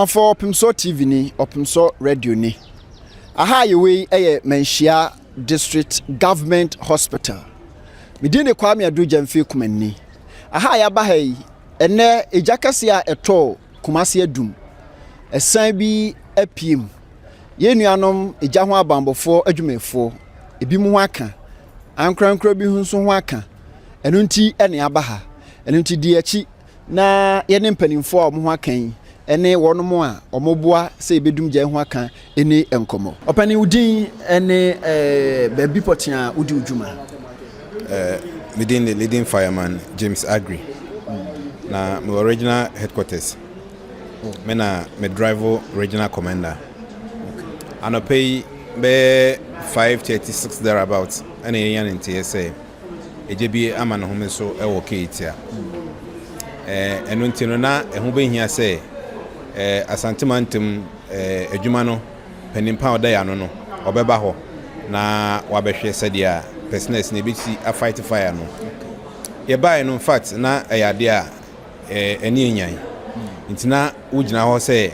For Opemsuo TV ni, Opemsuo Radio ni. Aha yewe eye Menhia District Government Hospital. Midine Kwame Adu Jamfi kumanni. Aha ya ba hai ene ejakase a eto Kumasi Adum. Esan bi apiem. Ye nuanom eja ho abambofo adwumefo. Ebi mu ho aka. Ankrankra bi hu so ho aka. Enu nti ene aba ha. Enu nti di achi na ye ne mpanimfo a mo ho akan. Ene wono a omoboa se ebedum gya ho aka ene enkomo opani udin ene baby potia udi udwuma within the leading fireman James Agri na my original headquarters me na me driver regional commander and I pay be 536 thereabouts ene yan in TSA ejebi ama no home so e wo ketia eno ntino na eho be hia say asantemantum adwuma no panimpa oda ya no obeba ho na wabehwe sadia personals na beti a fight fire no ye buy no in fact na ayade a eni enyan ntina ugina ho say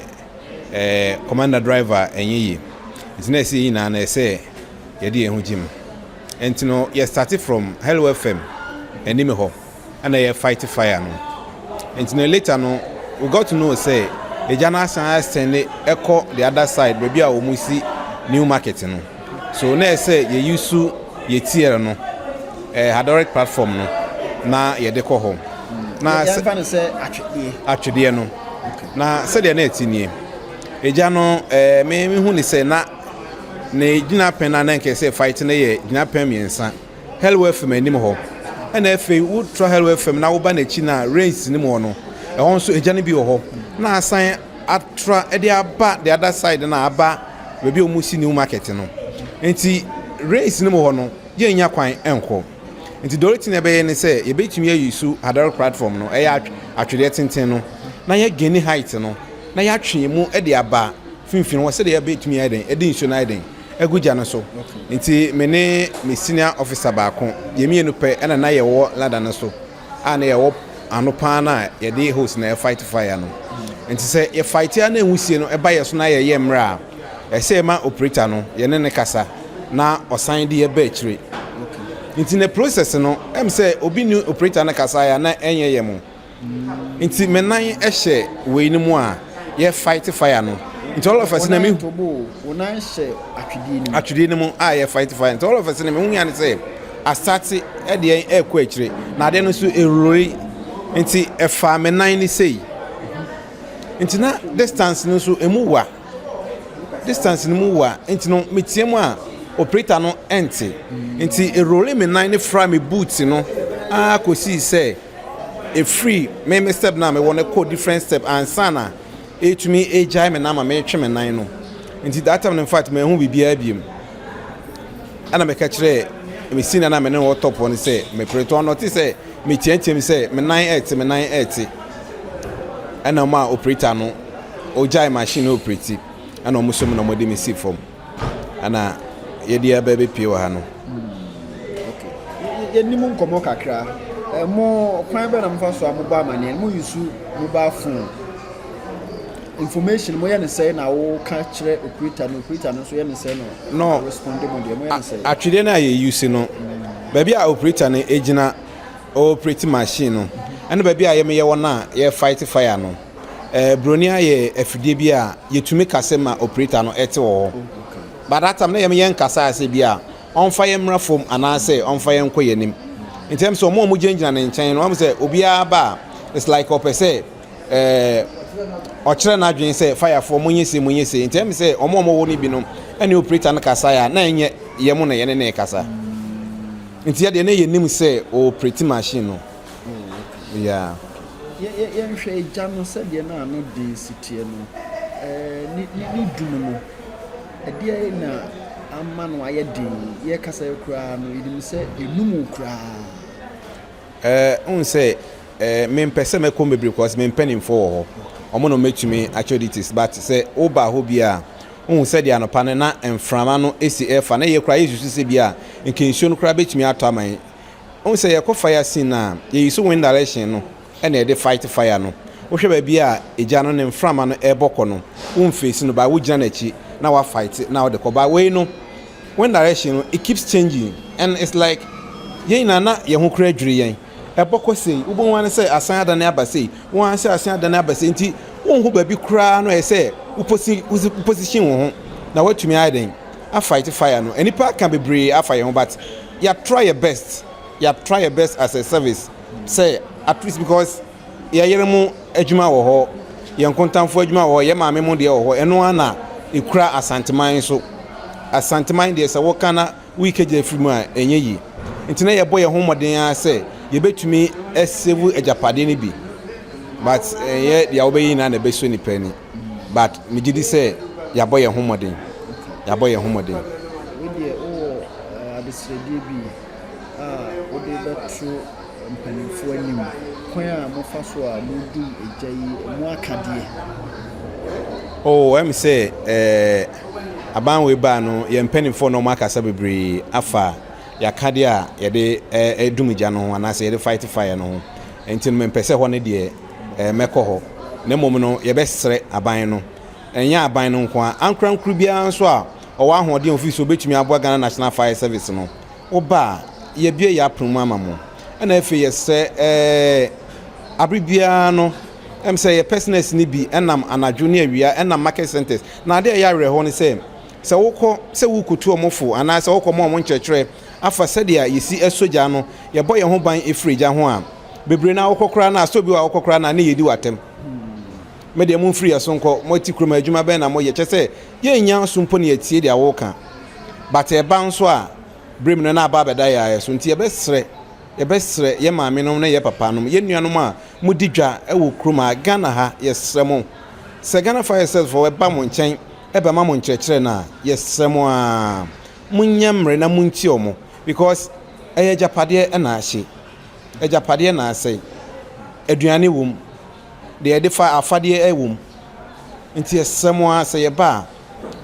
commander driver enyeyi ntina si na say ye de ehu jim entino ye started from Hello FM eni me ho ana ye fight fire no ntina later no we got to know say Ejana san stand echo the other side baby a omusi new market no so na say ye use ye tier no hadoric platform no na ye de ko ho na say atwede no na say de na etinie eja no me hu ni say na gina pen na nke say fight na ye gina pen miensa Hello FM anim ho na efe wo try Hello FM na wo ba na chi na race ni mo no ehon so eja ne bi ho na asan atra e dey aba the other side na aba we bi omusi new market no enti race ni mo ho no ye nya kwan enko enti doriti na be ne say ye betumi ayisu hadar platform no e ya atwede tenten no na ye geni height no na ya twe mu e dey aba finfin wo se dey betumi aden e dey nso na aden aguja no so enti me ne me senior officer ba ko ye mi enu pe na ye wo ladder no so a na ye wo anopa na ye dey host na fight fire no enti say ye fight ya na enwusie no e ba ye so na ye mra e say ma operator no ye ne kasa na osan de ye ba akire enti ne process no em say obi new operator na kasa ya na enye ye mo enti menan e hye we ni mu a ye fight fire no enti all of us na me wonan hye atwede ni mu a ye fight fire enti all of us na me hu ya ne say a start e de e kwa akire na de no so erori enti efa menan ni sei enti na distance no so emuwa distance no muwa enti no metiemu a operator no enti enti erole menan ni fra me boot no a kosi say e free me step na me wona code different step ansana to me ejai me na ma me twe menan no enti that time in fact me hu bibia biem ana me ka kire me sina na me ne wo top on say me preto no ti say me tiantem say me 980 ana ma operator no ojai machine operate ana omusom na mode me see form ana ye dia ba be pie wa ha no okay ye nimu nkomo kakra mo kwan be na mfa so amoba amane mo yusu mobile phone information mo ye ne say na wo ka kire operator no so ye ne say no respond mo de mo ye ne say atwede na ye use no ba bia operator no ejina operate machine no and baby a ye wona ye fight fire no bronia ye afide bi a yetumi kase ma operator no ete wo but that time na ye nkasa ase bi a on fire mra from anase on fire nko yenim in terms of mo gengina na nchen no am say obi aba it's like opese okire na adwen say fire for munyese in terms say omo wo ni bi no ene operator no kasa ya na enye ye mo na ye ne kasa nti ya de na ye nim say operate machine no yeah ye nhwe jano se de na no de sitie no ni dum no e de na amma no aye de ye kasa kura no idim se enum kura un say me mpese me ko mebre because me penim for omo no metumi actualities but say oba ho bia un say de anopa na enframa no esi efa na ye kura yesu se bia nkensuo no kura betumi ato aman un say ye ko fire scene na ye use wind direction no and they fight fire no wo hwe ba bia egya no ne mframa no ebokọ no wo mfeesi no ba wo gina na chi na wa fight na wo de ko ba we no when direction no it keeps changing and it's like yen na ye ho kra adwiri yen ebokọ sei wo bon wan say asan ada na aba sei wan say asan ada na aba sei nti wo ho ba bi kra no e say wo position wo ho na watumi aiden a fight fire no enipa can be brave afa ye ho but you try your best as a service say at least because ya yere mu adwuma wo ho ye nkontamfo adwuma wo ye maame mu de wo ho eno ana ekura asanteman so asanteman de se wo kana weekend free mu a enye yi ntina ye boye ho moden a se ye betumi esevu ejapade ni bi but ye ya obeyi na be so ni pani but me gidi say ya boye ho moden we dey adesredi bi wo dey betro mpanimfo anim kwan a mo fa so a mo di ejayi mo akade I'm say aban we ba no ye mpanimfo no makasa bebre afa ya kade a ye de edumija no anase ye de fight fire no enti no mpese ho ne de mekọ ho na mom no ye besre aban no enya aban no nko ankrankru bia nso a owa ahode office obetumi aboa Ghana National Fire Service no oba ye bie ya promu amamo na efe ye se abribia no say ye personals ni bi enam anadwo ne awia enam market centers na ade ya re ho ne se wokọ se wukutu omofo ana se wokọ mo nkyekere afa sede ya yesi esoja no ye boye ho ban efrija ho a bebre na wokọkora na so bi wa wokọkora na ne yedi watem me de mo free asonko mo ti kroma adwuma ben na mo ye kyese ye nya sumpo ne yatie de awoka but e ban so a brem no na aba beda ya so nti ye besre ye maame no na ye papa no ye nuanom a mo didwa e wo kroma Ghana ha ye sremo se Ghana Fire Service for eba mo nchen eba ma mo nkyekere na ye sremo a munyamre na munti omo because eye japade e na ahye ejapade na asai aduane wom de defa afade ewom nti esemo a se ye ba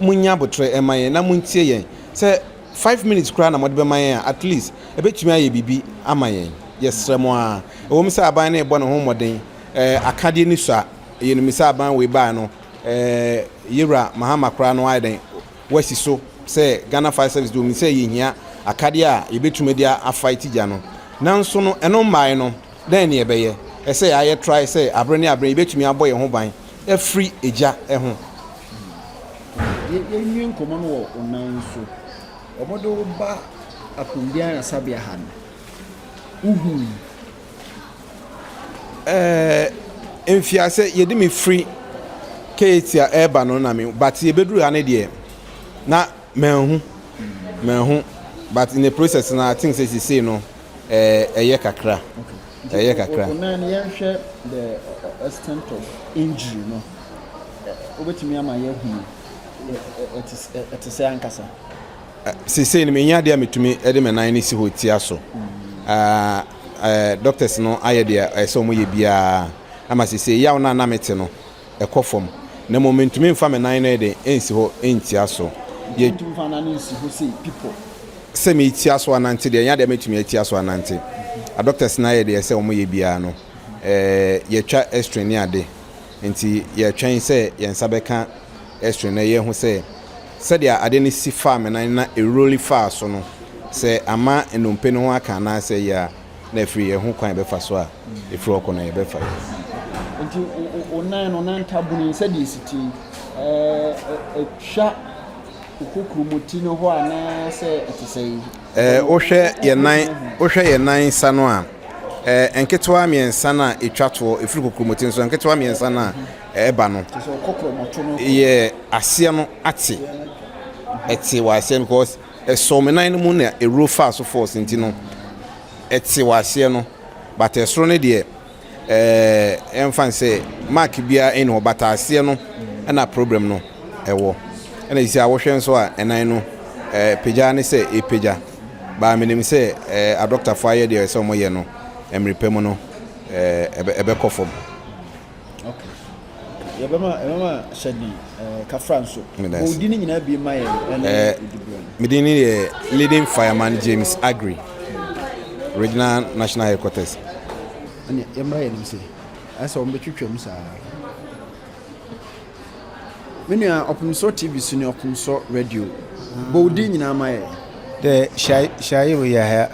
munya botre emaye na muntie yen se 5 minutes kra na modbe mayen at least ebetumi aye bibi amayen yesremo a ewom se aban na ebo no ho moden akade ni so a ye no misa aban we ba no yira mahama kra no aiden wasi so se Ghana Fire Service do mi se ye hia akade a ebetumi dia afight ja no nanso no eno mai no den ne ebeye say I try say abrani betumi aboye ho ban e free eja e ho ye nyen komo no wo onanso omodo ba akundia na sabia han enfia say ye de me free ketia eba no na me but ye beduru ha ne de na menhu but in the process na things say no eye kakra eye kakra onan ye hwe the extent of injury no obetimi ama ye hu it is ankasa say ni menya de ametumi de me nan ni si hotia so doctors no aye de so mo ye bia ama say yaw na mete no ekofom na momentumi mfa me nan na de ensi ho entia so ye mfa na ensi ho say people se me tia so anante de nya de metumi tia so anante a doctors na ye de say omo ye bia no ye twa extra ni ade nti ye twen say ye nsa beka extra na ye hu say dia ade ni si fa me na eroli fa so no say ama enompe no ho aka na say ya na free ye hu kwan be fa so a efri okọ na ye be fa nti onan tabuni say di siti twa ukukrumoti no ho ana say etisei ohwe ye nan sano a enketwa miensa na etwato efiri kokromoti nso enketwa miensa na eba no ye asie no ati wa asie because so me nan mu na ero fast force nti no ati wa asie no but esoro ne de enfan say mark bia en ho but asie no na problem no ewo ena isi awohwe nso a enan no peja ne say epeja ba menim say a doctor fire there so mo ye no emrepem no ebe kofom okay yebema shadi ka franso odini nyina bi maye medini ye leading fireman James Agri regional national headquarters ani emra ye nimse asa on betwetwam saa menua Opemsuo TV suni Opemsuo radio bodi nyina maye de Shaibu Yahya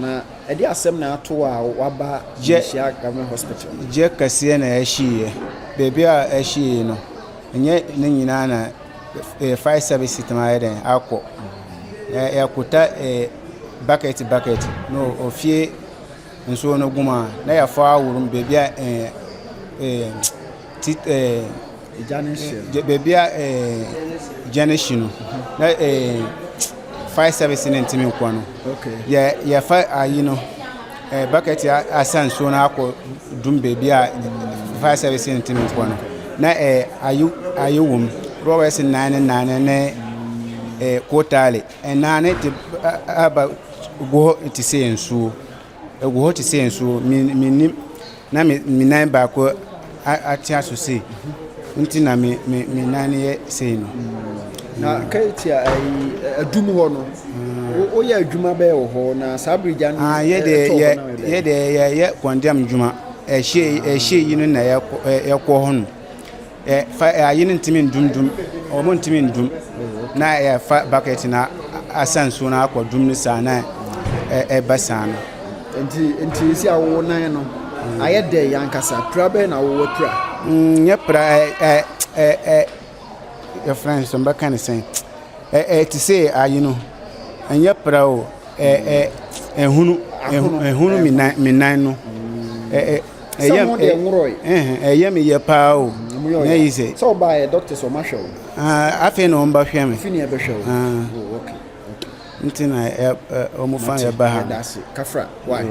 na edi asem na ato a waba Jeshia Government Hospital je kase na ehie baby a ehie no nye ne nyina na fire service tamaye den akọ ya kuta bucket no ofie nso no guma na ya fa awurum baby a baby a Janishino na fire service ne ntimi nkwa no okay ya fa ayi no bucket asan so na akọ dum baby a fire service ne ntimi nkwa no na ayu wom Robert nane ne kotale nane te aba go ti se ensuo go ti se ensuo mi na mi nan ba ko atia so se nti na mi nane ye se no na kai Adum ho no o ya adwuma be ho na sabrija no ye condemn dwuma ehye yi no na ye ko ho no ayin ntimi ndum o mo ntimi ndum na ya fa bucket na asanso na akwadum ni sana basana enti si awo nan no aye de yankasa prabe na wo pra nye pra your friends some back kind say to say ayi no nye pra o ehunu mi nan no eyem ye pa o na yi say so by doctor so ma show afi no mba hwe me fini e be show okay ntina o mo fa ya ba ha kafra why